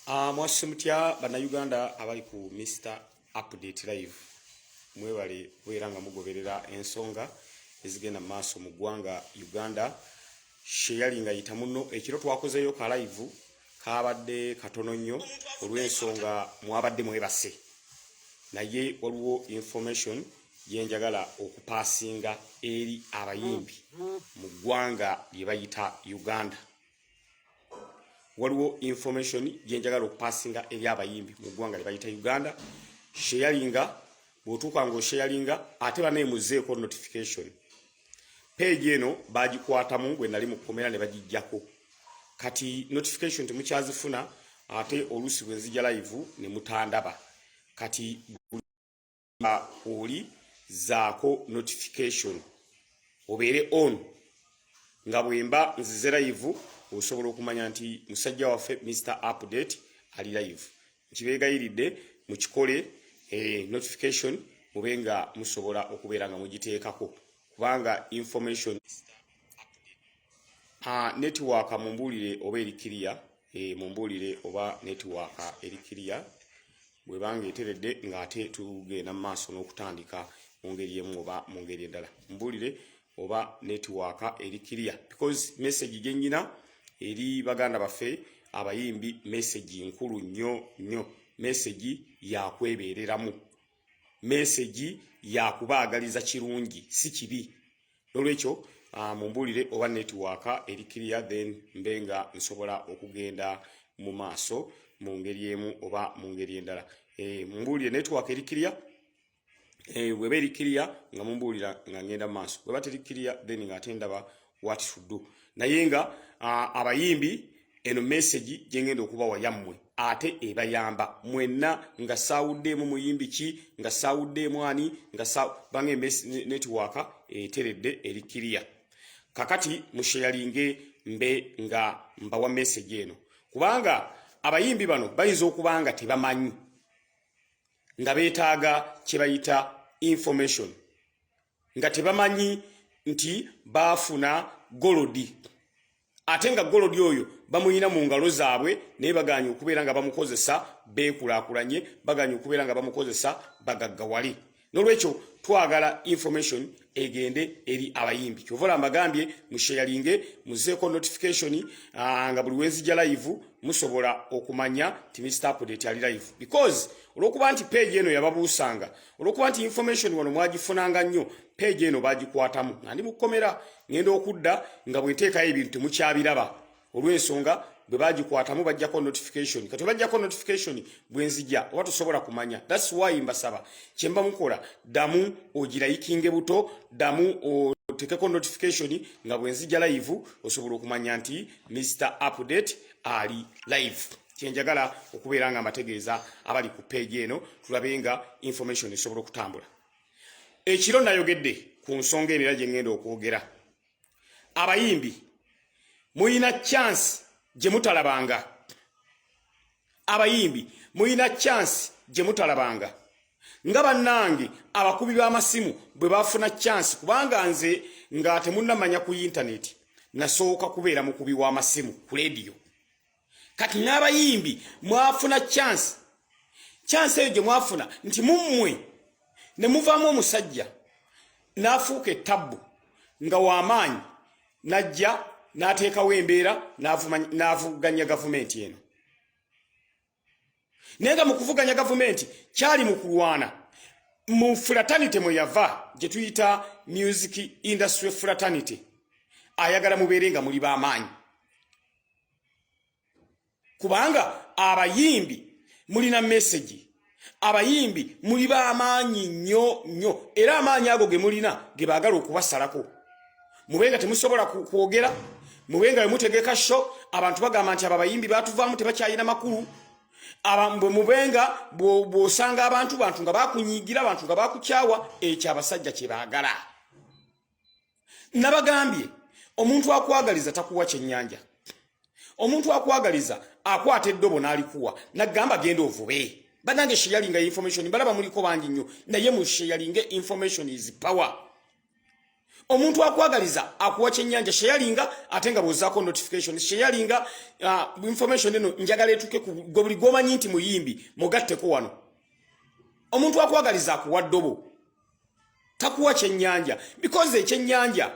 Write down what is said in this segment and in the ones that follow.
Mwasi mutya bannayuganda abali ku Mr. Update Live. Mwebale bweranga mugoberera ensonga ezigenda maaso mu ggwanga Uganda. Sheyalinga yita muno ekiro twakozeyo ka live kabadde katono nnyo olw'ensonga mwabadde mwebase. Naye waliwo information yenjagala okupassinga eri abayimbi mu ggwanga lye bayita Uganda. Waliwo information yenjagala okupassinga eri abayimbi mu ggwanga lye bayita Uganda. Sharinga bwotuuka ngo sharinga ate baneemuzeeko notification. Page eno bagikwatamu bwe nali mu komera ne bagijjako. Kati notification temukyazifuna ate oluusi bwe nzija live ne mutandaba. Kati oli zaako notification obeere on nga bwemba nzize live osobola okumanya nti musajja waffe Mr. Update ali live. Nkibeegayiridde mukikole notification mubenga musobola okubeera nga mugiteekako kubanga information network mumbulire oba erikiriya mumbulire oba network erikiriya bwebanga eteredde ng'ate tugenda maaso n'okutandika mu ngeri emu oba mu ngeri endala mumbulire oba network erikiriya because message gyennyina eri baganda baffe abayimbi message nkulu nnyo message yakwebereramu message yakubaagaliza kirungi si kibi olwekyo mumbulire oba network erikiriya then mbenga nsobola okugenda mu maaso mu ngeri emu oba mu ngeri endala mumbulire network erikiriya weba erikiriya nga mumbulira nga ngenda mu maaso weba terikiriya then nga atendaba what to do naye nga abayimbi eno message jengendo okubawa yammwe ate ebayamba mwenna nga sawuddemu muyimbi ki nga sawuddemu ani nga bange network eteredde erikiriya kakati musharinge mbe nga mbawa message eno kubanga abayimbi bano bayinza okubanga tebamanyi nga beetaaga kye bayita information nga tebamanyi nti bafuna golodi ate nga golodi oyo bamuyina mu ngalo zaabwe naye baganye okubeera nga bamukozesa beekulaakulanye baganye okubeera nga bamukozesa bagaggawale n'olwekyo twagala information egende eri abayimbi kyovola mbagambye musharinge muzeeko notification nga buli wenzija live musobola okumanya ti Mr. Update ali live because olwokuba nti page eno yababuusanga olwokuba nti information wano mwagifunanga nnyo page eno bagikwatamu nandi mukomera ngenda okudda nga bwenteekayo ebintu temukyabiraba olw'ensonga bwe bagikwatamu bajjako notification kati bajjako notification bwenzija oba tosobola kumanya that's why mbasaba kyemba mukola damu ogirayikinge buto damu otekeko notification nga bwenzija live osobola okumanya nti Mr. Update ali live kyenjagala okubeera nga amategeeza abali ku page eno tulabenga information esobola okutambula ekiro nayogedde ku nsonga emira gye ngenda okwogera abayimbi muyina chance gye mutalabanga abayimbi muyina chance gye mutalabanga nga bannange abakubi b'amasimu bwe bafuna chance kubanga nze nga temunnamanya ku internet nasooka kubeera mukubi w'amasimu ku radio kati n'abayimbi mwafuna chance eyo gye mwafuna nti mummwe ne muvaamu omusajja n'afuuka ettabbu nga w'amaanyi najja n'ateekawo embeera n'avuganya gavumenti eno naye nga mu kuvuganya gavumenti kyali mu kulwana mu fraternity mwe yava gye tuyita music industry fraternity ayagala mubeere nga muli b'amaanyi kubanga abayimbi mulina message abayimbi muli b'amaanyi nnyo era amaanyi ago ge mulina ge baagala okubasalako mubenga temusobola kwogera mubenga mutegeka show abantu bagamba nti abayimbi batuvaamu tebakyalina makulu abambe mubenga bw'osanga abantu nga bakunyiigira abantu nga bakukyawa ekyo abasajja kye baagala nabagambye omuntu akwagaliza takuwa kyennyanja omuntu akwagaliza akwata eddobo n'alikuwa nagamba genda ovube banange sharinga information balaba muliko bangi nnyo naye mu sharinge information is power omuntu akwagaliza akuwa kyennyanja sharinga atenga bozako notification sharinga information eno njagala etuke ku buli gomanyi nti muyimbi mugatteko wano omuntu akwagaliza akuwa ddobo takuwa kyennyanja because ekyennyanja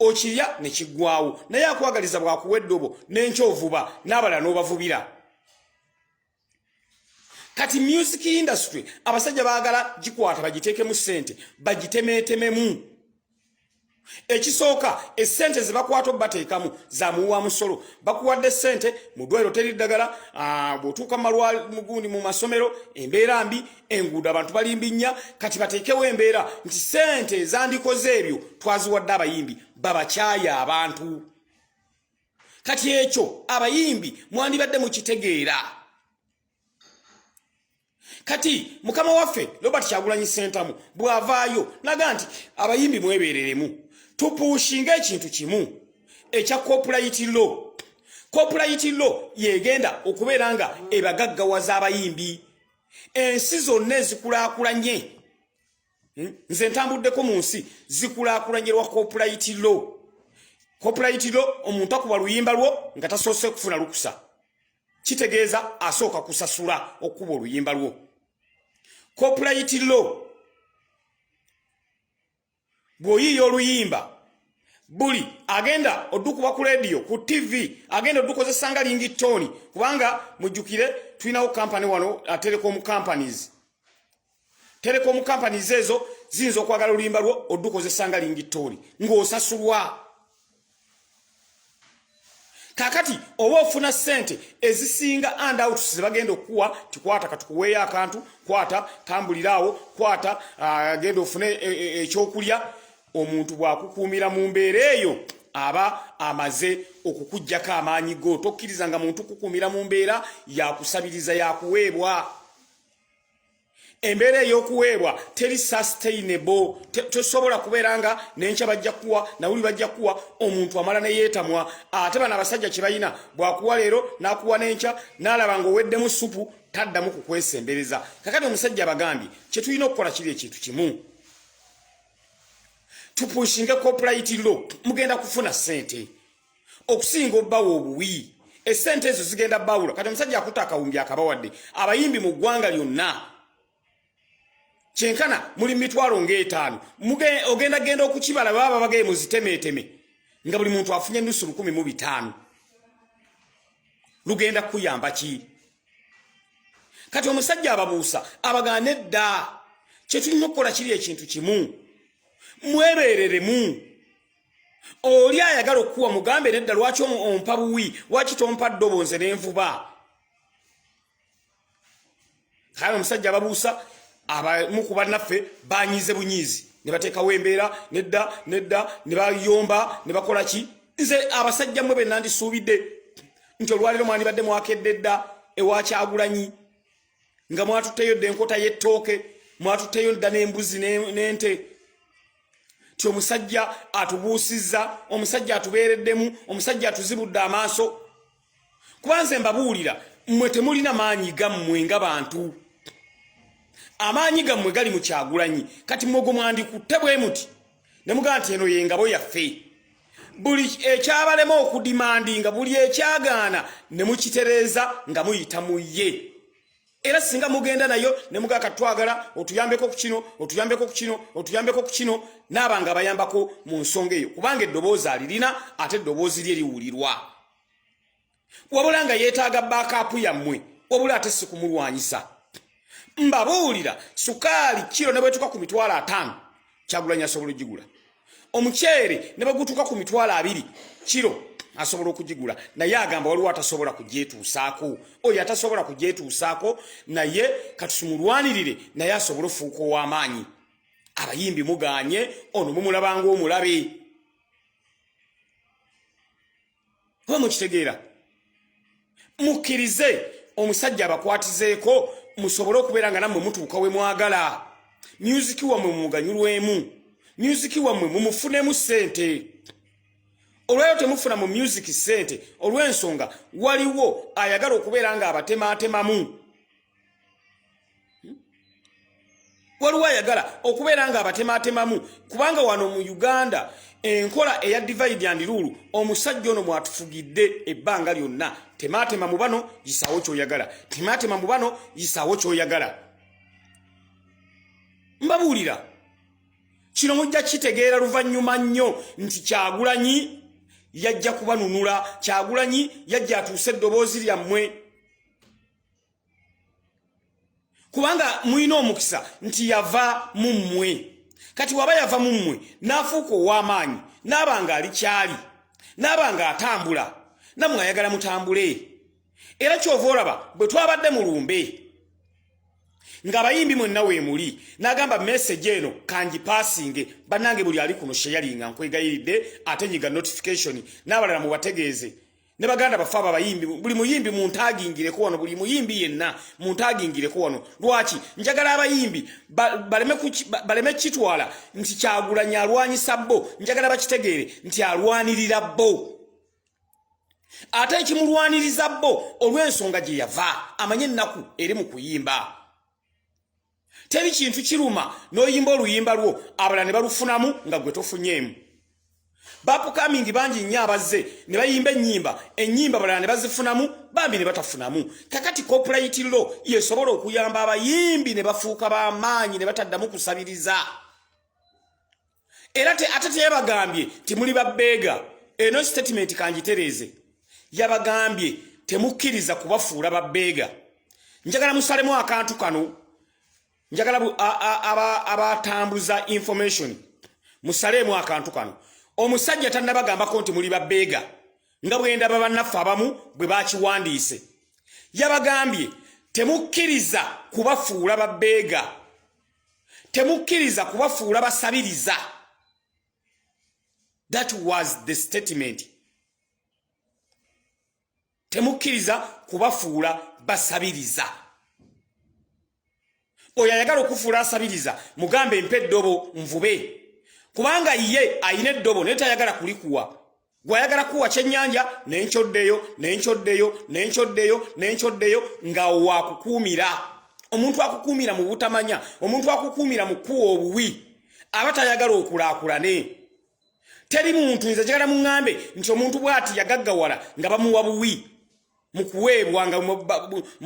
okirya ne kiggwawo naye akwagaliza bwakuwa eddobo n'enkyovuba n'abalala n'obavubira kati music industry abasajja baagala gikwata bagiteekemu ssente bagitemeetememu ekisooka essente ze bakwata bateekamu za muwa musolo bakuwadde ssente mu ddwaliro teri ddagala bw'otuuka mugundi mu masomero embeera mbi enguudo abantu balimbinya kati bateekewo embeera nti ssente ezandikoze ebyo twaziwadde abayimbi babakyaya abantu kati ekyo abayimbi mwandibadde mukitegeera kati mukama waffe Robert Kyagulanyi Ssentamu bwavaayo naga nti abayimbi mwebereremu tupushinga ekintu kimu ekya copyright law. Copyright law yegenda okubeera nga ebagaggawaza abayimbi ensi zonna ezikulaakulanye nze ntambuddeko mu nsi zikulaakulanye lwa copyright law. Copyright law omuntu akuba luyimba lwo nga tasoose kufuna lukusa kitegeeza asooka kusasula okuba oluyimba lwo. Copyright law bw'oyiiya oluyimba buli agenda oddukuba ku radio ku TV agenda oddukozesa nga ringtone kubanga mujjukire tulinawo company wano telecom companies ezo ziyinza okwagala oluyimba lwo oddukozesa nga ringtone ng'osasulwa. Kakati oba ofuna ssente ezisinga handouts zibagenda okuwa tikwata katukuweeyo akantu kwata tambuliraawo kwata agenda ofune ekyokulya omuntu bwakukuumira mu mbeera eyo aba amaze okukujjako amaanyi go tokkiriza nga muntu kukuumira mu mbeera yakusabiriza yakuweebwa embeera ey'okuweebwa teri sustainable tosobola kubeera nga n'enkya bajja kuwa nawuli bajja kuwa omuntu amala ne yeetamwa ate bano abasajja kye balina bwakuwa leero n'akuwa n'enkya n'alaba ng'oweddemu supu taddamu kukwesembereza. Kakati omusajja abagambye kye tulina okukola kiri ekintu kimu tupushinge copyright law mugenda kufuna ssente okusinga obbawo obuwi essente ezo zigenda bawula. Kati omusajja akuta akawumbi akabawadde abayimbi mu ggwanga lyonna kyenkana muli mitwalo ng'etaano ogenda okukibala baba bagee muzitemeeteme nga buli muntu afunye ennusu 1,500 lugenda kuyamba ki? Kati omusajja ababuusa abagaane dda kye tulina okukola kiri ekintu kimu mwebereremu. Oli ayagala okuwa mugambe nedda lwaki ompa buwi lwaki tompa ddobo nze n'envuba. Kale omusajja ababuusa abamu ku bannaffe banyize bunyizi ne bateekawo embeera nedda ne bayomba ne bakola ki. Nze abasajja mmwe benna ndisuubidde nti olwaliro mwandibadde mwakedde dda ewa Kyagulanyi nga mwatutteyo dda enkota y'ettooke mwatutteyo dda n'embuzi n'ente. Ti omusajja atubuusizza omusajja atubeereddemu omusajja atuzibudde amaaso kuba nze mbabuulira mmwe temulina maanyi gammwe nga bantu. Amaanyi gammwe gali mu Kyagulanyi kati mwogo mwandikutte bwe muti ne mugamba nti eno y'engabo yaffe buli ekyabalema okudimandinga buli ekyagaana ne mukitereeza nga muyita mu ye. Era singa mugenda nayo ne mugaka twagala otuyambeko ku kino otuyambeko ku kino otuyambeko ku kino n'abanga bayambako mu nsonga eyo kubanga eddoboozi alirina ate eddoboozi lye liwulirwa. Wabula nga yeetaaga backup yammwe wabula ate si kumulwanyisa. Mbabuulira sukaali kiro ne bwetuka ku mitwalo 5 Kyagulanyi asobola okugigula. Omuceere ne bagutuka ku mitwalo 2 kiro asobola okugigula naye agamba waliwo atasobola kugyetuusaako. Oyo atasobola kugyetuusaako naye katusumulwanirire naye asobola ofuuka ow'amaanyi. Abayimbi muganye ono mumulabanga omulabe. Oba mukitegeera mukkirize omusajja abakwatizeeko musobole okubeera nga nammwe mutuuka we mwagala. Music wammwe muganyulwemu music wammwe mumufunemu ssente. Olwayo temufuna mu music ssente olw'ensonga waliwo ayagala okubeera nga abatematemamu. waliwo ayagala okubeera nga abatematemamu kubanga wano mu Uganda enkola eya divide and rule omusajja ono mwatufugidde ebbanga lyonna tematema mu bano yisawo kyoyagala tematema mu bano yisawo kyoyagala mbabuulira kino mujja kitegeera luvannyuma nnyo nti Kyagulanyi yajja kubanunula Kyagulanyi yajja atuuse eddoboozi lyammwe kubanga mulina omukisa nti yava mu mmwe kati waba yava mu mmwe n'afuuka ow'amaanyi n'abanga ali kyali n'abanga atambula nammwe ayagala mutambule era kyova olaba bwe twabadde mu lumbe ng'abayimbi mwenna weemuli n'agamba message eno kangipasinge bannange buli ali kuno sheyalinga nkwegayiridde ate nyiga notification n'abalala mubategeeze ne baganda bafa abayimbi buli muyimbi muntagingireko wano buli muyimbi yenna muntagingireko wano lwaki njagala abayimbi baleme kitwala nti Kyagulanyi alwanyisa bo njagala bakitegeere nti alwanirira bo ate ekimulwaniriza bo olw'ensonga gye yava amanye ennaku eri mu kuyimba teri kintu kiruma n'oyimba oluyimba lwo abalala ne balufunamu nga gwe tofunyeemu bapukamingi bangi nnyo abazze ne bayimba ennyimba balala ne bazifunamu bambi ne batafunamu kakati copyright law yesobola okuyamba abayimbi ne bafuuka b'amaanyi ne bataddamu kusabiriza era ate teyabagambye timuli babbeega eno statement kangitereeze yabagambye temukkiriza kubafuula babbeega njagala musalemu akantu kano njagala abatambuza information musalemu akantu kano omusajja tannabagambako nti muli babbeega nga bwenda babannaffe abamu bwe bakiwandiise yabagambye temukkiriza kubafuula babbeega temukkiriza kubafuula basabiriza that was the statement temukkiriza kubafuula basabiriza oyo ayagala okufuula asabiriza mugambe mpe eddobo nvube kubanga ye ayina eddobo naye tayagala kulikuwa gwayagala kuwa kyennyanja nenkyoddeyo nga wakukuumira omuntu akukuumira mu butamanya omuntu akukuumira mu kuwa obuwi aba tayagala okulaakulane teri muntu nze njagala muŋŋambe nti omuntu bw'ati yagaggawala nga bamuwa buwi mu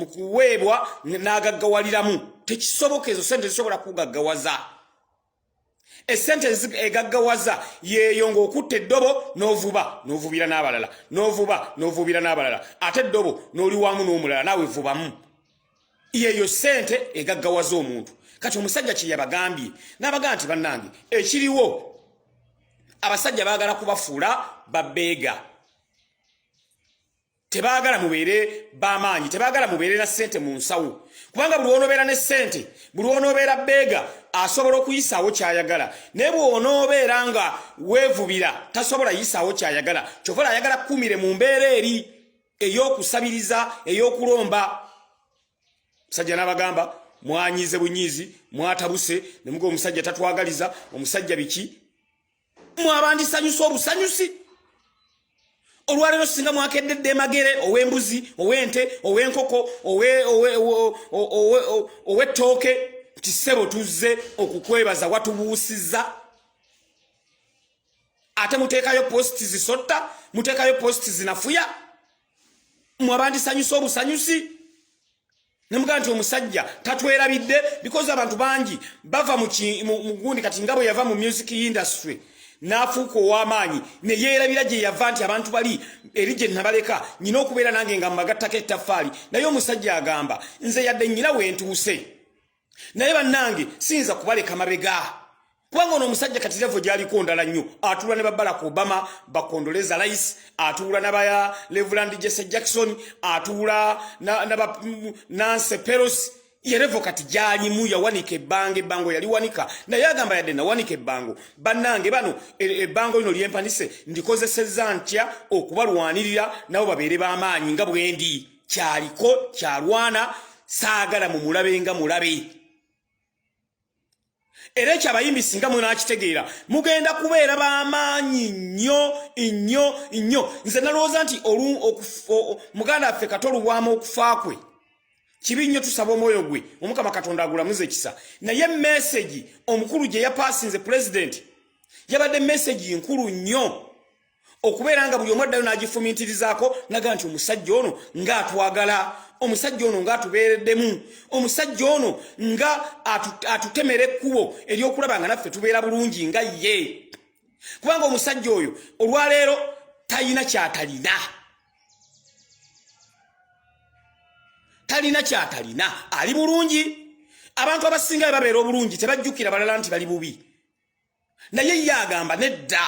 kuweebwa n'agaggawaliramu tekisoboka ezo sente zisobola kugaggawaza esente egaggawaza yeeyo ng'okutta eddobo n'ovubira n'abalala ate eddobo n'oli wamu n'omulala naawe vubamu yeeyo sente egaggawaza omuntu kati omusajja kye yabagambye n'abagaa nti bannange ekiriwo abasajja baagala kubafuula babbeega tebaagala mubeere b'amaanyi tebaagala mubeere na ssente mu nsawo kubanga buli wonoobeera ne ssente buli wonoobeera bbeega asobola okuyisaawo kyayagala naye bw'onoobeera nga weevubira tasobola yisaawo kyayagala kyova ayagala kukumire mu mbeera eri ey'okusabiriza ey'okulomba musajja n'abagamba mwanyize bunyiizi mwatabuse ne muga omusajja tatwagaliza omusajja biki mwabandisanyusa obusanyusi olwaleero singa mwakeddedde emagere ow'embuzi ow'ente ow'enkoko ow'ettooke kisebo tuzze okukwebaza watubuusizza ate muteekayo positi zisotta muteekayo positi zinafuya mwabandisanyusa obusanyusi nemugamba nti omusajja tatwerabidde because abantu bangi bava mu gundi kati nga bwe yava mu music industry n'afuuka ow'amaanyi ne yeerabira gye yava nti abantu bali eri gye nabaleka nyina okubeera nange nga mmagattako ettaffaali naye omusajja agamba nze yadde nnyina wentuuse naye bannange siyinza kubaleka mabega kubanga ono omusajja kati levo gy'aliko ndala nnyo atuula ne ba Barack Obama bakondoleza Rice atuula n'aba Reverend Jesse Jackson atuula n'aba Nancy Pelosi yerevo kati gyalimu yawanika ebbango yaliwanika naye agamba yadde nawanika ebbango bannange bano ebbango lino lyempanise ndikozesezza ntya okubalwanirira nabo babeere b'amaanyi nga bwendi kyaliko kyalwana saagala mu mulabe nga mulabe era ekyo abayimbi singa munakitegeera mugenda kubeera b'amaanyi nnyo nze nalowooza nti muganda waffe katolubwamu okufa kwe kibi nnyo tusaba omwoyo gwe omukama katonda agulamuze kisa naye message omukulu gye yapassinze president yabadde message nkulu nnyo okubeera nga buli omu addayo n'agifumintirizaako naga nti omusajja ono ng'atwagala omusajja ono ng'atubeereddemu omusajja ono nga atutemera ekkubo ery'okulaba nga naffe tubeera bulungi nga ye kubanga omusajja oyo olwaleero talina kyatalina ali bulungi abantu abasinga babeera obulungi tebajjukira balala nti bali bubi naye ye agamba nedda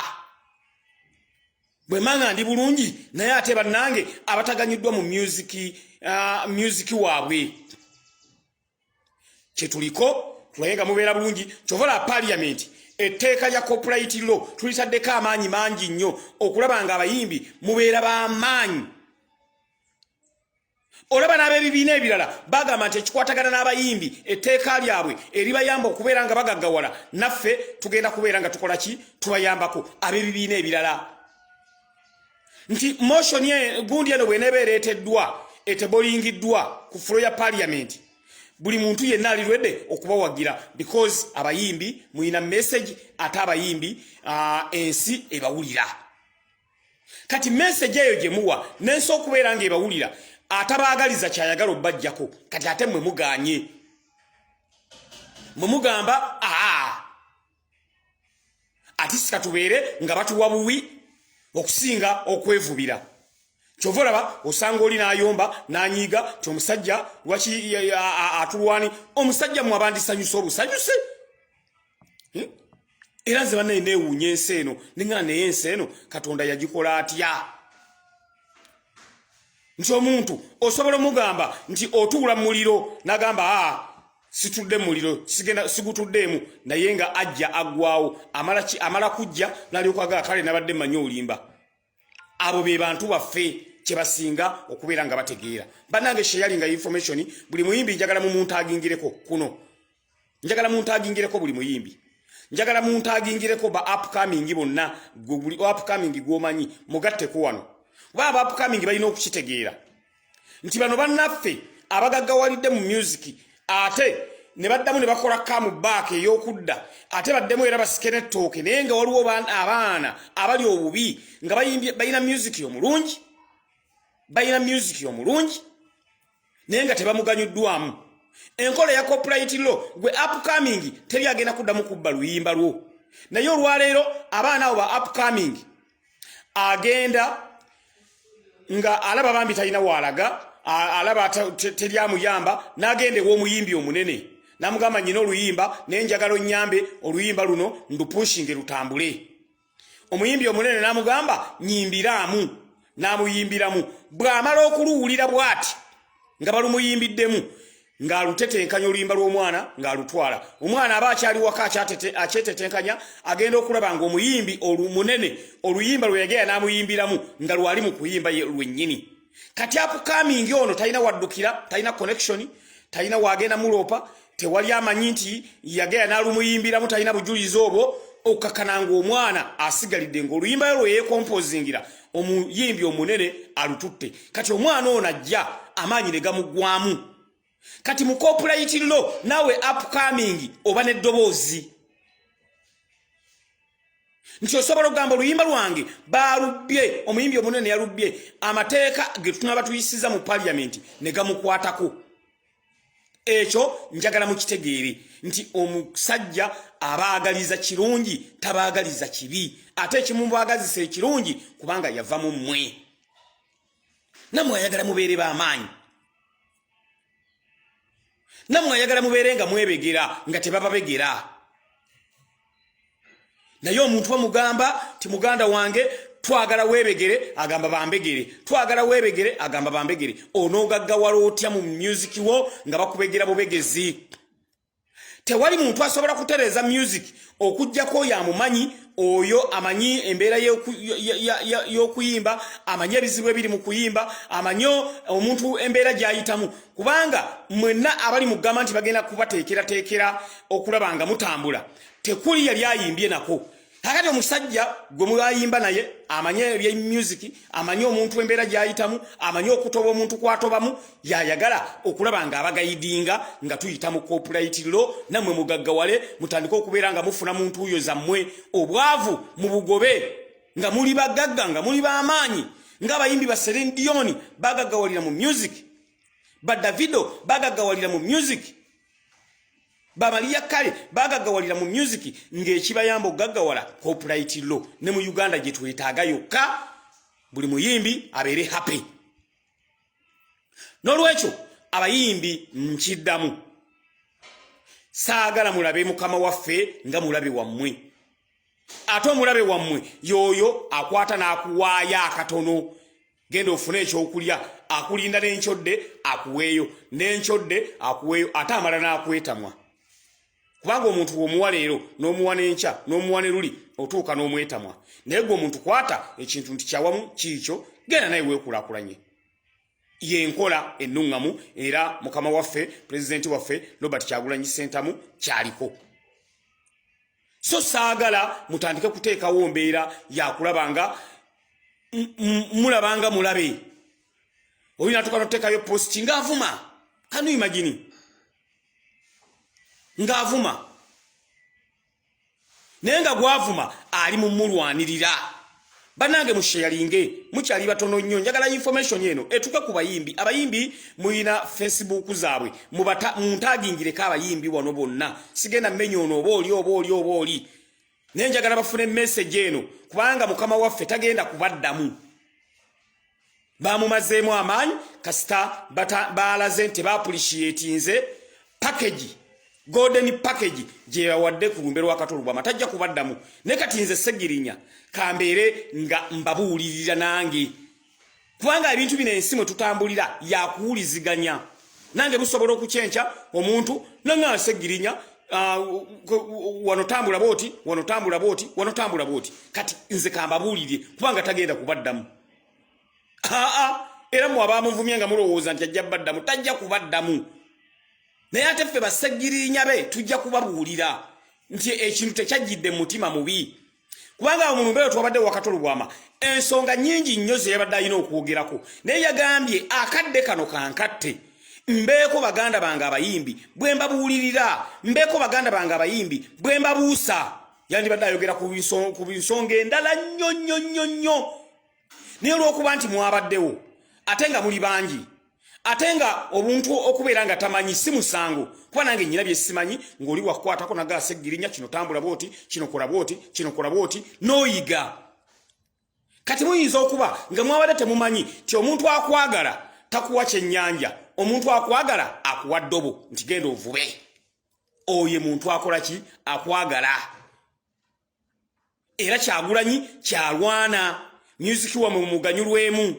bwe manga ndi bulungi naye ate bannange abataganyiddwa mu music waabwe kyetuliko tulayenga mubeera bulungi kyovola parliament etteeka lya copyright law tulitaddeko amaanyi mangi nnyo okulaba nga abayimbi mubeera b'amaanyi olaba n'abeebibiina ebirala bagamba nti ekikwatagana n'abayimbi etteeka lyabwe eribayamba okubeera nga bagaggawala naffe tugenda kubeera nga tukola ki tubayambako abeebibiina ebirala nti motion gundi eno bw'eneeba ereeteddwa etebolingiddwa ku fulo ya parliament buli muntu yenna alirwedde okubawagira because abayimbi muyina message ate abayimbi ensi ebawulira kati message eyo gye muwa n'ensi okubeera nga ebawulira atabaagaliza kyayagala obbajjako kati ate mwe muganye mwe mugamba ati sika tubeere nga batuwa buwi okusinga okwevubira kyova olaba osanga oli n'ayomba n'anyiiga ti omusajja lwaki atulwani omusajja mu abandisanyusa obusanyuse era nze bannaye neewuunya ensi eno neŋŋana naye ensi eno katonda yagikola atya nti omuntu osobola omugamba nti otuula mu muliro n'agamba situdde mu muliro sigutuddeemu naye nga ajja aggwawo amala kujja n'alyoka agala kale nabadde mmanyi olimba abo be bantu baffe kye basinga okubeera nga bategeera bannange sharing information buli muyimbi njagala mu muntu agingireko kuno njagala muntu agingireko buli muyimbi njagala muntu agingireko ba upcoming bonna buli upcoming gwomanyi mugatteko wano baba upcoming balina okukitegeera nti bano bannaffe abagaggawalidde mu music ate ne baddamu ne bakola kamu back ey'okudda ate baddemu era basikene ettooke naye nga waliwo abaana abali obubi nga balina music omulungi naye nga tebamuganyuddwamu enkola ya copyright law gwe upcoming teri agenda kuddamu kubba luyimba lwo naye olwaleero abaana abo ba upcoming agenda nga alaba bambi talina waalaga alaba teri amuyamba n'agenda ew'omuyimbi omunene namugamba nyina oluyimba naye njagala onnyambe oluyimba luno ndupushinge lutambule omuyimbi omunene namugamba nyimbiraamu n'amuyimbiramu bw'amala okuluwulira bw'ati nga balumuyimbiddemu ng'alutetenkanya oluyimba lw'omwana ng'alutwala omwana aba akyali waka akyetetenkanya agenda okulaba nga omuyimbi munene oluyimba lwe yagera n'amuyimbiramu nga lwali mu kuyimba lwennyini kati upcoming ono talina waddukira talina connection talina wagenda mulopa tewali amanyi nti yagera n'alumuyimbiramu talina bujulizi obwo okakana nga omwana asigalidde ng'oluyimba lwe yeekompozingira omuyimbi omunene alututte kati omwana ono ajja amaanyi ne gamuggwamu kati mu copyright law nawe upcoming oba n'eddoboozi nti osobola okugamba oluyimba lwange balubbye omuyimbi omunene yalubbye amateeka ge tunaba tuyisiza mu parliament ne gamukwatako ekyo njagala mukitegeere nti omusajja abaagaliza kirungi tabaagaliza kibi ate ekimubaagazisa ekirungi kubanga yava mu mmwe nammwe ayagala mubeere b'amaanyi nammwe ayagala mubeere nga mwebegera nga tebababegera naye omuntu bamugamba ti muganda wange twagala webegere agamba bambegere twagala webegere agamba bambegere onogaggawala otya mu music wo nga bakubegera bubegezi tewali muntu asobola kutereza music okujjako yamumanyi oyo amanyi embeera y'okuyimba amanyi ebizibu ebiri mu kuyimba amanyi omuntu embeera gy'ayitamu kubanga mwenna abali mu gamba nti bagenda kubateekerateekera okulaba nga mutambula tekuli yali ayimbye nako Kakati omusajja gwe muyimba naye amanye ebye music, amanye omuntu embeera gyayitamu, amanye okutoba omuntu kwatobamu, yayagala okulaba nga abagayidinga nga tuyita mu copyright law, namwe mugaggawale mutandika okubeera nga mufuna muntu uyo zammwe obwavu mu bugobe nga muli bagagga nga muli b'amaanyi ng'abayimbi ba Celine Dion bagaggawalira mu music, ba Davido bagaggawalira mu music, ba Maria Carey bagaggawalira mu music ng'ekibayamba okugaggawala copyright law. Ne mu Uganda gye twetaaga yokka buli muyimbi abeere happy. N'olwekyo abayimbi nkiddamu saagala mulabe mukama waffe nga mulabe wammwe. Ate omulabe wammwe yoyo akwata n'akuwaaya akatono, genda ofune ekyokulya, akulinda n'enkyodde akuweeyo, n'enkyodde akuweeyo, ate amala n'akwetamwa. Kubanga omuntu omuwa leero n'omuwa n'enkya n'omuwa ne luli otuuka n'omwetamwa. Naye gwe omuntu kwata ekintu nti kyawamu kiikyo, genda naye weekulaakulanye. Yenkola ennuŋŋamu era mukama waffe pulezidenti waffe Robert Kyagulanyi Ssentamu kyaliko. So saagala mutandike kuteekawo mbeera yakulabanga mulabanga mulabe. Olina tukano teekayo posti ng'avuma. Can you imagine? Ng'avuma. Naye nga gwavuma ali mu mulwanirira. Banange musharinge mukyali batono nnyo, njagala information yeno etuke ku bayimbi. Abayimbi muyina Facebook zaabwe muntagingireko abayimbi wano bonna. Sigenda mmenyo ono obooli. Naye njagala bafune message eno kubanga mukama waffe tagenda kubaddamu. Bamumazeemu amaanyi kasita baalaze nti baappreciatinze package, golden package gye bawadde ku lumbero wakatolubwa tajja kubaddamu. Ne kati nze Ssegirinya kambeere nga mbabuulirira nange. Kubanga ebintu bino ensi mwe tutambulira yakuwuliziganya. Nange busobola okukyenca omuntu nanga Ssegirinya wanotambula booti kati nze kambabuulirire kubanga tagenda kubaddamu. Era mwe abamuvumye nga mulowooza nti ajja baddamu, tajja kubaddamu. Naye ate ffe ba Ssegirinya be tujja kubabuulira nti ekintu tekyajjidde mu mutima mubi. Kubanga mu mbeera twabadde wakatolubwama ensonga nnyingi nnyo ze yabadde alina okwogerako. Naye yagambye akadde kano kankatte mbeeko baganda bange abayimbi bwe mbabuulirira, mbeeko baganda bange abayimbi bwe mbabuusa. Yandibadde ayogera ku nsonga endala nnyo. Naye olw'okuba nti mwabaddewo ate nga muli bangi, ate nga obuntu okubeera nga tamanyi si musango. Kuba nange nnyina bye simanyi ng'oli wakwatako naga Ssegirinya kino tambula booti, kino kola booti, n'oyiga. Kati muyinza okuba nga mwabadde temumanyi ti omuntu akwagala takuwa kyennyanja, omuntu akwagala akuwa ddobo nti genda ovube. Oye muntu akola ki? Akwagala. Era Kyagulanyi kyalwana music wamwe muganyulwemu.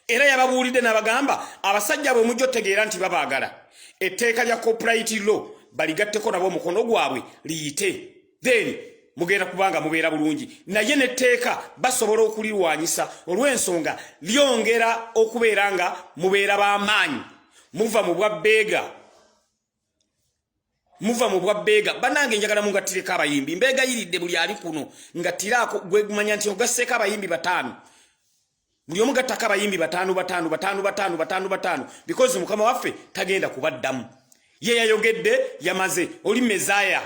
Era yababuulidde n'abagamba abasajja bwe mujja otegeera nti babaagala, etteeka lya copyright law baligatteko nabo omukono gwabwe liyite, then mugenda kubanga mubeera bulungi. Naye n'etteeka basobola okulirwanyisa olw'ensonga lyongera okubeera nga mubeera b'amaanyi, muva mu bwa beega. Bannange njagala mungattireko abayimbi, mbeegayiridde buli ali kuno ngattiraako gwe gumanya nti ogasseeko abayimbi 5. Buli omu gattako abayimbi 5 because mukama waffe tagenda kubaddamu. Ye yayogedde yamaze. Oli Mezaya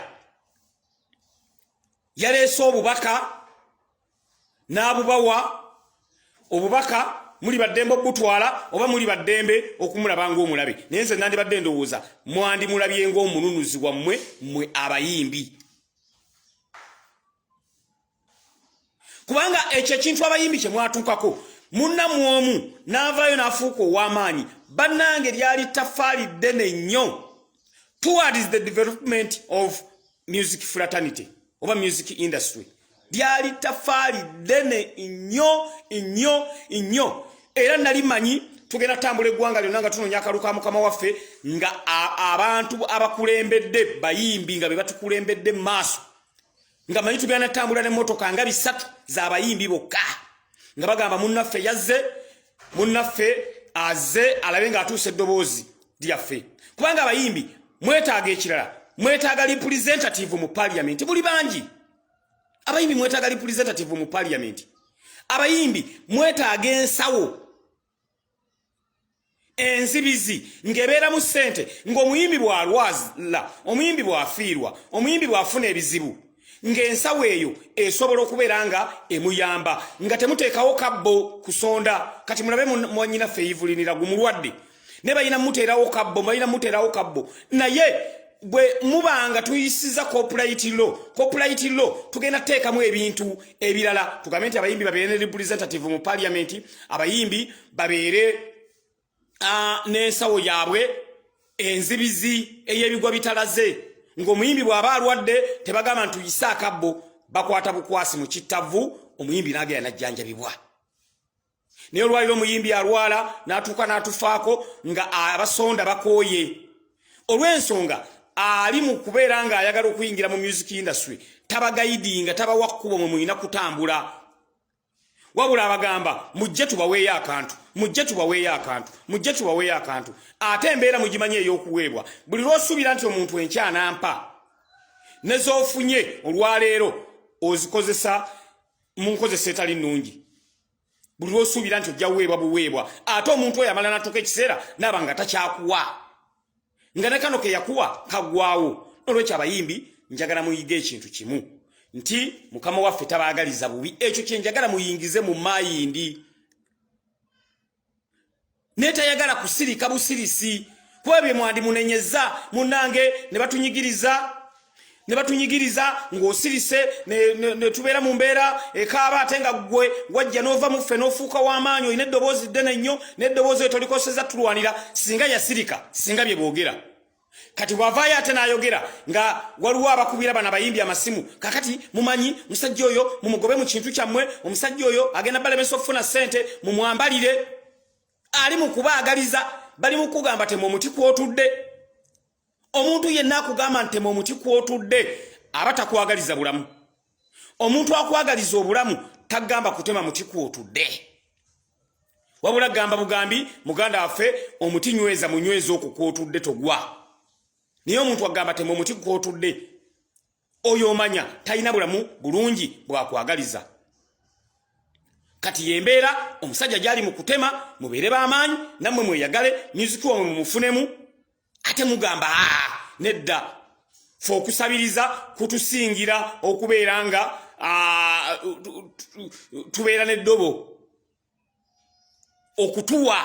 yaleese obubaka n'abubawa. Obubaka muli baddembe okutwala oba muli baddembe okumulaba ng'omulabe. Naye nze nandibadde ndowooza mwandimulabye ng'omununuzi wammwe mmwe abayimbi. Kubanga ekyo ekintu abayimbi kye mwatuukako munnamu omu n'avaayo n'afuuka ow'amaanyi. Bannange lyali ttafaali ddene nnyo towards the development of music fraternity oba music industry. Lyali ttafaali ddene nnyo. Era nali manyi tugenda tambula eggwanga lyonna nga tunoonya akalulu ka mukama waffe nga abantu abakulembedde bayimbi nga be batukulembedde mu maaso, nga manyi tugenda tambula n'emmotoka nga 3 z'abayimbi bokka nga bagamba munnaffe yazze, munnaffe azze alabe ng'atuusa eddoboozi lyaffe. Kubanga abayimbi mwetaaga ekirala, mwetaaga representative mu parliament buli bangi. abayimbi mwetaaga representative mu parliament abayimbi mwetaaga ensawo enzibizi ngebeera mu ssente ng'omuyimbi bw'alwala omuyimbi bw'afiirwa omuyimbi bw'afuna ebizibu ng'ensawo eyo esobola okubeera nga emuyamba nga temuteekawo kabbo kusonda kati mulabe mwanyinaffe yivulinira gumulwadde ne balina muteerawo kabbo naye bwe mubanga tuyisiza copyright law tugenda teekamu ebintu ebirala tugambe nti abayimbi babeere ne representative mu parliament abayimbi babeere n'ensawo yaabwe enzibizi ey'ebigwa bitalaze ng'omuyimbi bw'aba alwadde tebagamba nti tuyise akabbo bakwata bukwasi mu kittavu omuyimbi n'agenda n'ajjanjabibwa naye olwaliro omuyimbi alwala n'atuuka n'atufaako nga abasonda bakooye olw'ensonga ali mu kubeera ng'ayagala okuyingira mu music industry tabagayidinga tabawa kkubo mwe mulina kutambula wabula abagamba mujje tubaweeyo akantu ate embeera mugimanye ey'okuweebwa buli lw'osuubira nti omuntu enkyanampa ne z'ofunye olwaleero ozikozesa mu nkozesa etali nnungi buli lw'osuubira nti ojja buweebwa ate omuntu oyo amala natuuka ekiseera naaba nga takyakuwa nga ne kano ke yakuwa kaggwaawo n'olwekyo abayimbi njagala muyiga ekintu kimu nti mukama waffe tabaagaliza bubi ekyo kyenjagala muyingize mu mayindi netayagala kusirika busirisi kuba bye mwandi munenyeza munange ne batunyigiriza ng'osirise ne tubeera mu mbeera ekaaba ate nga ggwe wajja n'ova muffe n'ofuuka w'amaanyi olina eddoboozi ddene nnyo n'eddoboozi eyo tolikoseza tulwanira singa yasirika singa bye boogera kati bw'avaayo ate n'ayogera nga waliwo abakubira bano abayimbi amasimu kakati mumanyi musajja oyo mumugobe mu kintu kyammwe omusajja oyo agenda balemesa okufuna ssente mumwambalire ali mu kubaagaliza bali mu kugamba temu omuti kw'otudde omuntu yenna akugamba nti temu omuti kw'otudde aba takwagaliza bulamu omuntu akwagaliza obulamu tagamba kutema muti kw'otudde wabula gamba bugambi muganda waffe omuti nyweza munyweza okwo kw'otudde togwa niye omuntu agamba temu omuti kw'otudde oyo omanya talina bulamu bulungi bwakwagaliza kati yembeera omusajja gyali mu kutema mubeere b'amaanyi nammwe mweyagale music wamwe mumufunemu ate mugamba nedda fe okusabiriza kutusingira okubeera nga tubeera n'eddobo okutuwa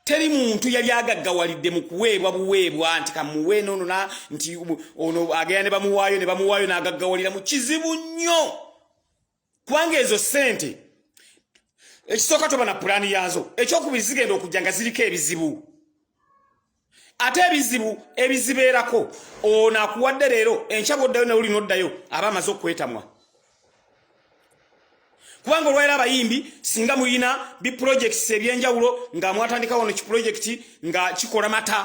teri muntu yali agaggawalidde mu kuweebwa buweebwa nti kamuwe nono nti ono agenda ne bamuwaayo n'agaggawalira mu kizibu nnyo kubanga ezo ssente ekisooka toba na pulaani yaazo ekyokubiri zigenda okujja nga ziriko ebizibu ate ebizibu ebizibeerako ono akuwadde leero enkya bw'oddayo newuli n'oddayo aba amaze okwetamwa kubanga olwaira abayimbi singa muyina biprojects ebyenjawulo nga mwatandika wano kiprojekiti nga kikola mata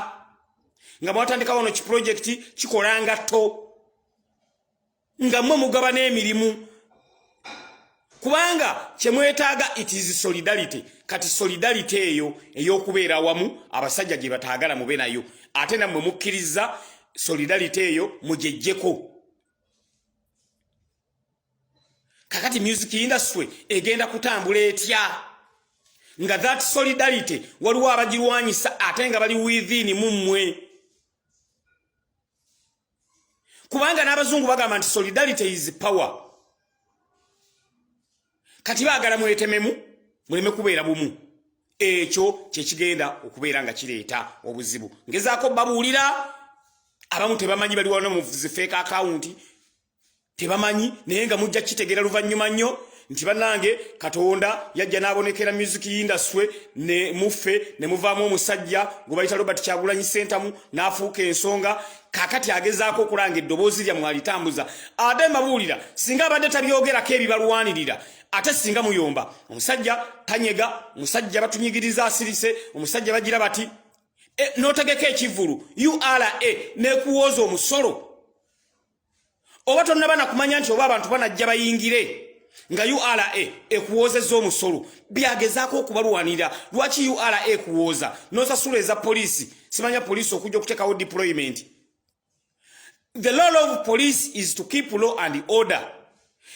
nga mwatandika wano kiprojekiti kikola ngatto nga mmwe mugaba n'emirimu kubanga kyemwetaaga it is solidarity kati solidarity eyo ey'okubeera awamu abasajja gye bataagala mube nayo ate nammwe mukkiriza solidarity eyo mujejjeko kakati music industry egenda kutambula etya nga that solidarity waliwo abagirwanyisa ate nga bali within mummwe kubanga n'abazungu bagamba nti solidarity is power kati baagala mwetememu muleme kubeera bumu ekyo kyekigenda okubeera nga kireeta obuzibu ngezaako babuulira abamu tebamanyi bali wano mu fake account tebamanyi naye nga mujja kitegeera luvannyuma nnyo nti bannange Katonda yajja n'abonekera music industry ne muffe ne muvaamu omusajja gwe bayita Robert Kyagulanyi Ssentamu n'afuuka ensonga kakati agezaako okulanga eddoboozi lya mwalitambuza ate mbabuulira singa abadde tabyogerako ebibalwanirira ate singa muyomba omusajja tanyega omusajja batunyigiriza asirise omusajja bagira bati n'otegeka ekivulu URA n'ekuwooza omusolo oba tonnabana kumanya nti oba abantu banajja bayingire nga URA ekuwoozezza omusolo byagezaako okubalwanira lwaki URA ekuwooza n'osasula eza poliisi simanya poliisi okujja okuteekawo deployment The role of police is to keep law and order.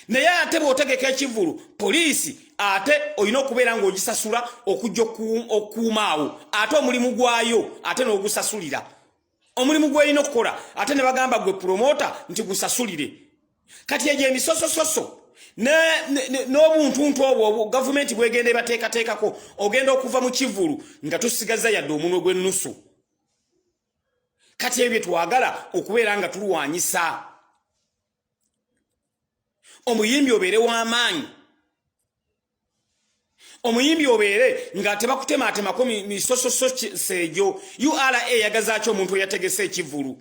Naye ate bw'otegeka ekivulu poliisi ate olina okubeera ng'ogisasula okujja okukuumaawo ate omulimu gwayo ate n'ogusasulira omulimu gw'olina okukola ate ne bagamba gwe promota nti gusasulire kati egyo emisosososo n'obuntuntu obwo gavumenti bwegenda ebateekateekako ogenda okuva mu kivulu nga tusigaza yadde omunwe gw'ennusu kati ebyo twagala okubeera nga tulwanyisa omuyimbi obeere w'amaanyi omuyimbi obeere nga tebakutematemako misososo seejo URA yagazaaki omuntu eyategese ekivulu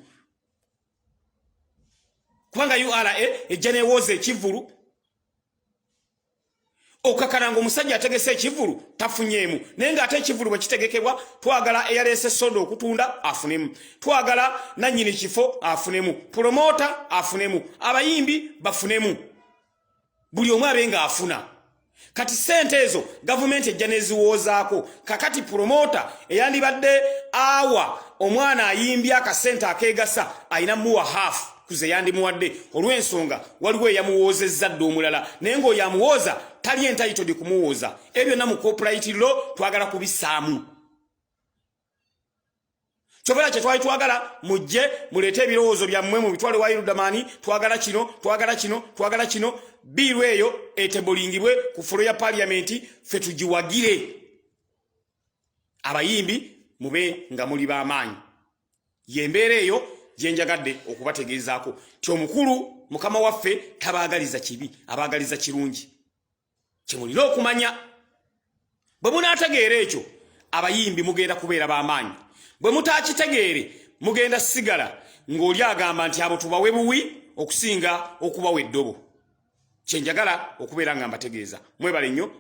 kubanga URA ejja neewooza ekivulu okakananga omusajja ategese ekivulu tafunyeemu naye ng'ate ekivulu bwe kitegekebwa twagala eyaleese soda okutunda afunemu twagala nannyini kifo afunemu promota afunemu abayimbi bafunemu buli omu abe ng'afuna kati sente ezo gavumenti ejja neziwoozaako kakati promota eyandibadde awa omwana ayimbye akasente akeegasa ayina muwa hafu kuze yandimuwadde olw'ensonga waliwo eyamuwoozezza dde omulala naye ng'oyo amuwooza tali entitled kumuwooza ebyo byonna mu copyright law twagala kubissaamu kyovera kye twali twagala mujje muleete ebirowoozo byammwe mu bitwale wa Irudamani twagala kino twagala kino twagala kino biiru eyo etebulingibwe ku folo ya paliamenti ffe tugiwagire abayimbi mube nga muli b'amaanyi yembeera eyo gyenjagadde okubategeezaako ti omukulu mukama waffe tabaagaliza kibi abaagaliza kirungi kyemulina okumanya bwe munaategeera ekyo abayimbi mugenda kubeera b'amaanyi bwe mutaakitegeere mugenda sigala ng'oli agamba nti abo tubawe buwi okusinga okubawa eddobo kyenjagala okubeera nga mbategeeza mwebale nnyo